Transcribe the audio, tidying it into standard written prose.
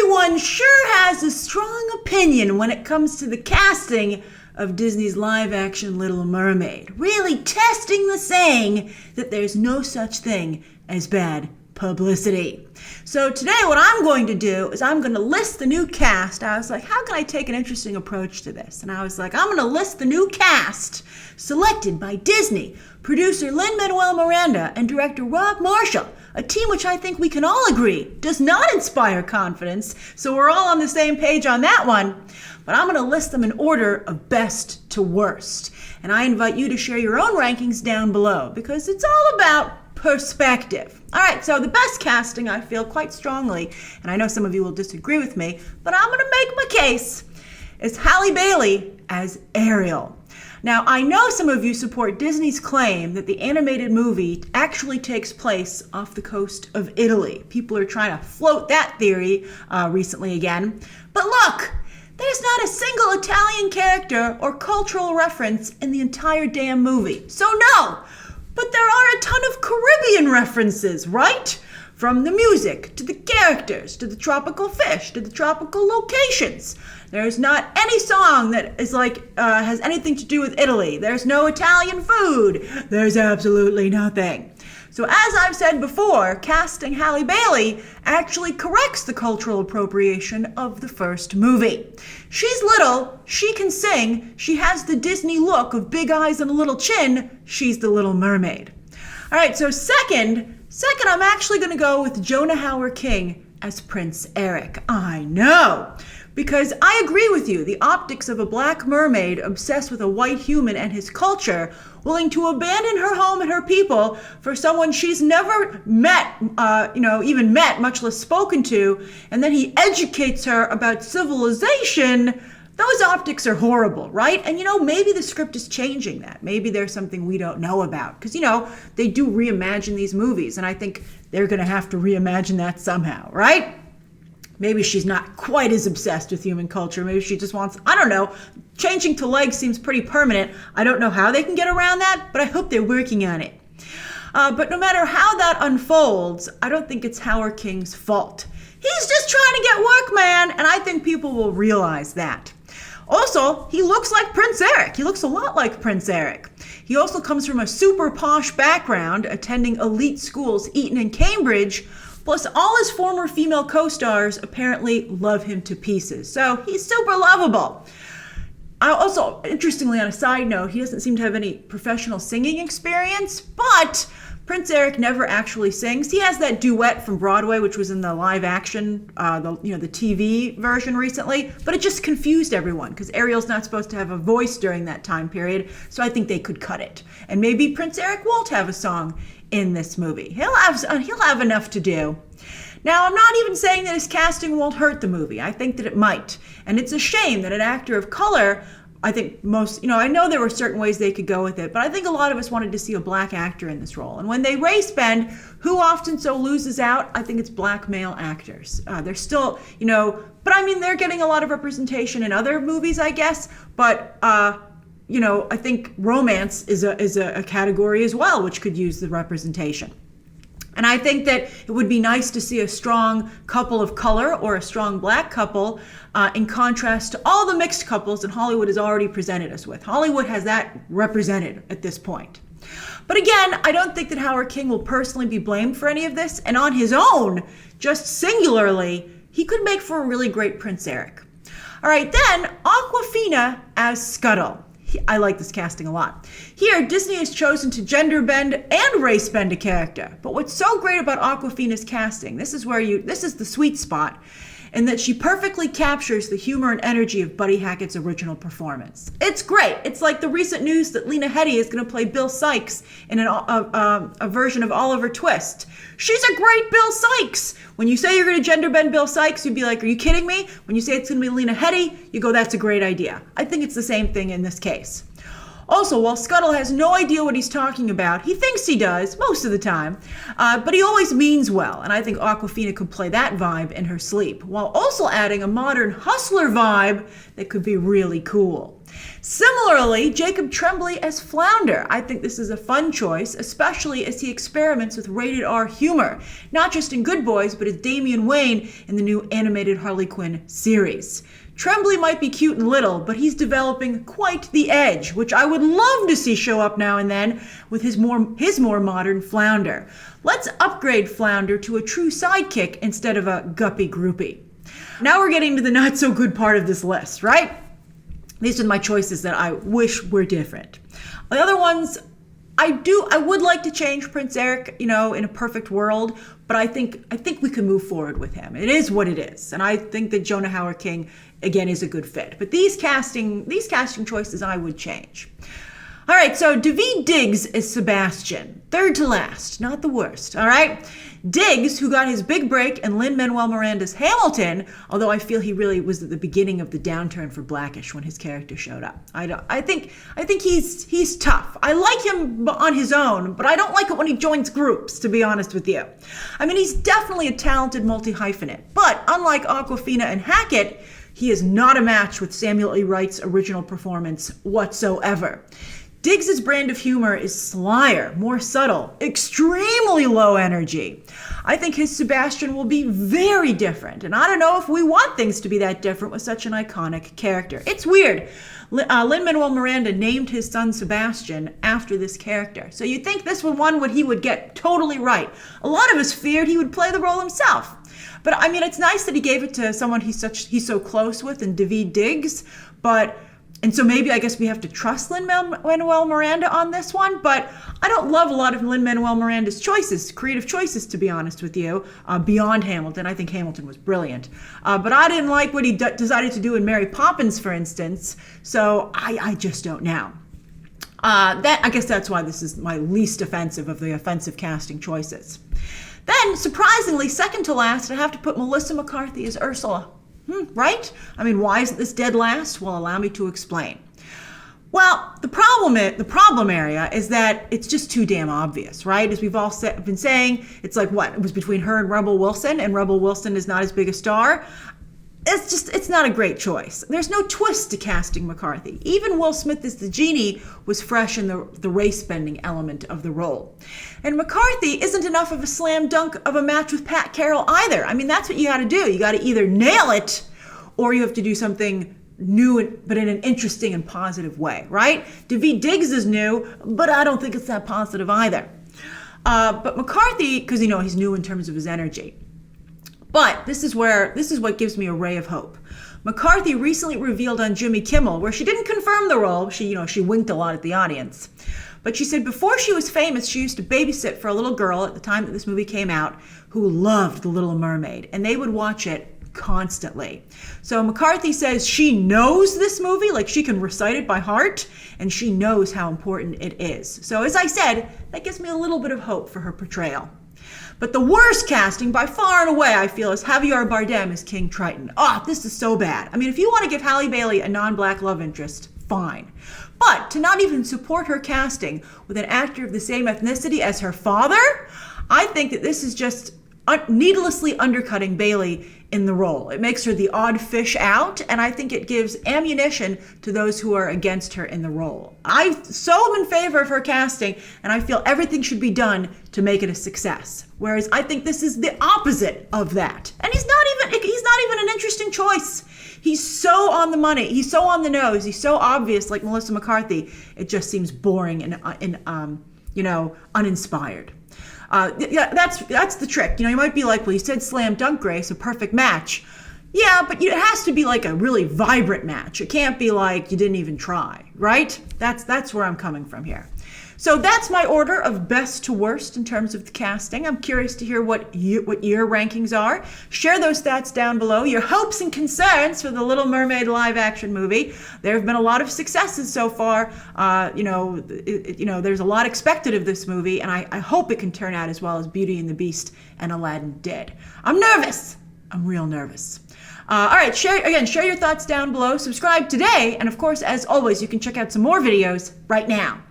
everyone sure has a strong opinion when it comes to the casting of Disney's live-action Little Mermaid, really testing the saying that there's no such thing as bad publicity. So today what I'm going to do is I'm going to list the new cast. I was like, how can I take an interesting approach to this? And I was like, I'm going to list the new cast selected by Disney, producer Lin-Manuel Miranda, and director Rob Marshall, a team which I think we can all agree does not inspire confidence, so we're all on the same page on that one. But I'm going to list them in order of best to worst. And I invite you to share your own rankings down below, because it's all about perspective. All right, so the best casting, I feel quite strongly, and I know some of you will disagree with me, but I'm going to make my case, is Halle Bailey as Ariel. Now, I know some of you support Disney's claim that the animated movie actually takes place off the coast of Italy. People are trying to float that theory recently again. But look, there's not a single Italian character or cultural reference in the entire damn movie. So no, but there are a ton of Caribbean references, right? From the music, to the characters, to the tropical fish, to the tropical locations. There's not any song that is has anything to do with Italy. There's no Italian food. There's absolutely nothing. So as I've said before, casting Halle Bailey actually corrects the cultural appropriation of the first movie. She's little, she can sing, she has the Disney look of big eyes and a little chin. She's the Little Mermaid. All right, so second, I'm actually going to go with Jonah Hauer-King as Prince Eric. I know, because I agree with you. The optics of a black mermaid obsessed with a white human and his culture, willing to abandon her home and her people for someone she's never met, even met, much less spoken to, and then he educates her about civilization. Those optics are horrible, right? And maybe the script is changing that. Maybe there's something we don't know about. Because, they do reimagine these movies, and I think they're going to have to reimagine that somehow, right? Maybe she's not quite as obsessed with human culture. Maybe she just wants, I don't know, changing to legs seems pretty permanent. I don't know how they can get around that, but I hope they're working on it. But no matter how that unfolds, I don't think it's Hauer-King's fault. He's just trying to get work, man, and I think people will realize that. Also, he looks like Prince Eric. He looks a lot like Prince Eric. He also comes from a super posh background, attending elite schools, Eton and Cambridge, plus all his former female co-stars apparently love him to pieces. So he's super lovable. Also, interestingly, on a side note, he doesn't seem to have any professional singing experience, but Prince Eric never actually sings. He has that duet from Broadway, which was in the live action, the TV version recently, but it just confused everyone because Ariel's not supposed to have a voice during that time period, so I think they could cut it. And maybe Prince Eric won't have a song in this movie. He'll have enough to do. Now, I'm not even saying that his casting won't hurt the movie. I think that it might. And it's a shame that an actor of color, I think I know there were certain ways they could go with it, but I think a lot of us wanted to see a black actor in this role. And when they race bend, who often so loses out? I think it's black male actors. They're still, but I mean, they're getting a lot of representation in other movies, I guess. But, I think romance is a category as well, which could use the representation. And I think that it would be nice to see a strong couple of color or a strong black couple in contrast to all the mixed couples that Hollywood has already presented us with. Hollywood has that represented at this point. But again, I don't think that Hauer-King will personally be blamed for any of this. And on his own, just singularly, he could make for a really great Prince Eric. All right, then Awkwafina as Scuttle. I like this casting a lot. Here, Disney has chosen to gender bend and race bend a character. But what's so great about Awkwafina's casting, this is the sweet spot, in that she perfectly captures the humor and energy of Buddy Hackett's original performance. It's great. It's like the recent news that Lena Headey is going to play Bill Sykes in a version of Oliver Twist. She's a great Bill Sykes. When you say you're going to gender bend Bill Sykes, you'd be like, are you kidding me? When you say it's going to be Lena Headey, you go, that's a great idea. I think it's the same thing in this case. Also, while Scuttle has no idea what he's talking about, he thinks he does, most of the time, but he always means well, and I think Awkwafina could play that vibe in her sleep, while also adding a modern hustler vibe that could be really cool. Similarly, Jacob Tremblay as Flounder. I think this is a fun choice, especially as he experiments with rated R humor, not just in Good Boys, but as Damian Wayne in the new animated Harley Quinn series. Tremblay might be cute and little, but he's developing quite the edge, which I would love to see show up now and then with his more modern Flounder. Let's upgrade Flounder to a true sidekick instead of a guppy groupie. Now we're getting to the not so good part of this list, right? These are my choices that I wish were different. The other ones, I would like to change Prince Eric, in a perfect world, but I think we can move forward with him. It is what it is, and I think that Jonah Hauer-King again is a good fit. But these casting choices I would change. All right, so Devine Diggs is Sebastian, third to last, not the worst. All right, Diggs, who got his big break in Lin-Manuel Miranda's Hamilton, although I feel he really was at the beginning of the downturn for Blackish when his character showed up. I think he's tough. I like him on his own, but I don't like it when he joins groups, to be honest with you. I mean, he's definitely a talented multi-hyphenate, but unlike Awkwafina and Hackett, he is not a match with Samuel E. Wright's original performance whatsoever. Diggs' brand of humor is slyer, more subtle, extremely low energy. I think his Sebastian will be very different, and I don't know if we want things to be that different with such an iconic character. It's weird. Lin-Manuel Miranda named his son Sebastian after this character, so you'd think this one he would get totally right. A lot of us feared he would play the role himself. But I mean, it's nice that he gave it to someone he's so close with in Devine Diggs, and so maybe I guess we have to trust Lin-Manuel Miranda on this one, but I don't love a lot of Lin-Manuel Miranda's creative choices, to be honest with you, beyond Hamilton. I think Hamilton was brilliant. But I didn't like what he decided to do in Mary Poppins, for instance, so I just don't know. I guess that's why this is my least offensive of the offensive casting choices. Then, surprisingly, second to last, I have to put Melissa McCarthy as Ursula. Right? I mean, why isn't this dead last? Well, allow me to explain. Well, the problem area is that it's just too damn obvious, right? As we've all been saying, it's like what? It was between her and Rebel Wilson is not as big a star. It's not a great choice. There's no twist to casting McCarthy. Even Will Smith as the genie was fresh in the race-bending element of the role. And McCarthy isn't enough of a slam dunk of a match with Pat Carroll either. I mean, that's what you got to do. You got to either nail it or you have to do something new, but in an interesting and positive way, right? Devine Diggs is new, but I don't think it's that positive either. But McCarthy, because he's new in terms of his energy. But this is what gives me a ray of hope. McCarthy recently revealed on Jimmy Kimmel, where she didn't confirm the role, she winked a lot at the audience, but she said before she was famous, she used to babysit for a little girl at the time that this movie came out who loved The Little Mermaid, and they would watch it constantly. So McCarthy says she knows this movie, like she can recite it by heart, and she knows how important it is. So as I said, that gives me a little bit of hope for her portrayal. But the worst casting by far and away, I feel, is Javier Bardem as King Triton. This is so bad. I mean, if you want to give Halle Bailey a non-black love interest, fine. But to not even support her casting with an actor of the same ethnicity as her father, I think that this is just needlessly undercutting Bailey in the role. It makes her the odd fish out, and I think it gives ammunition to those who are against her in the role. I so am in favor of her casting, and I feel everything should be done to make it a success. Whereas I think this is the opposite of that. And he's not even an interesting choice. He's so on the money. He's so on the nose. He's so obvious, like Melissa McCarthy. It just seems boring and uninspired. That's the trick. You might be like, well, you said slam dunk, Grace, a perfect match. Yeah, but it has to be like a really vibrant match. It can't be like you didn't even try, right? That's where I'm coming from here. So that's my order of best to worst in terms of the casting. I'm curious to hear what your rankings are. Share those stats down below. Your hopes and concerns for the Little Mermaid live action movie. There have been a lot of successes so far. There's a lot expected of this movie, and I hope it can turn out as well as Beauty and the Beast and Aladdin did. I'm nervous, I'm real nervous. All right, share your thoughts down below. Subscribe today. And of course, as always, you can check out some more videos right now.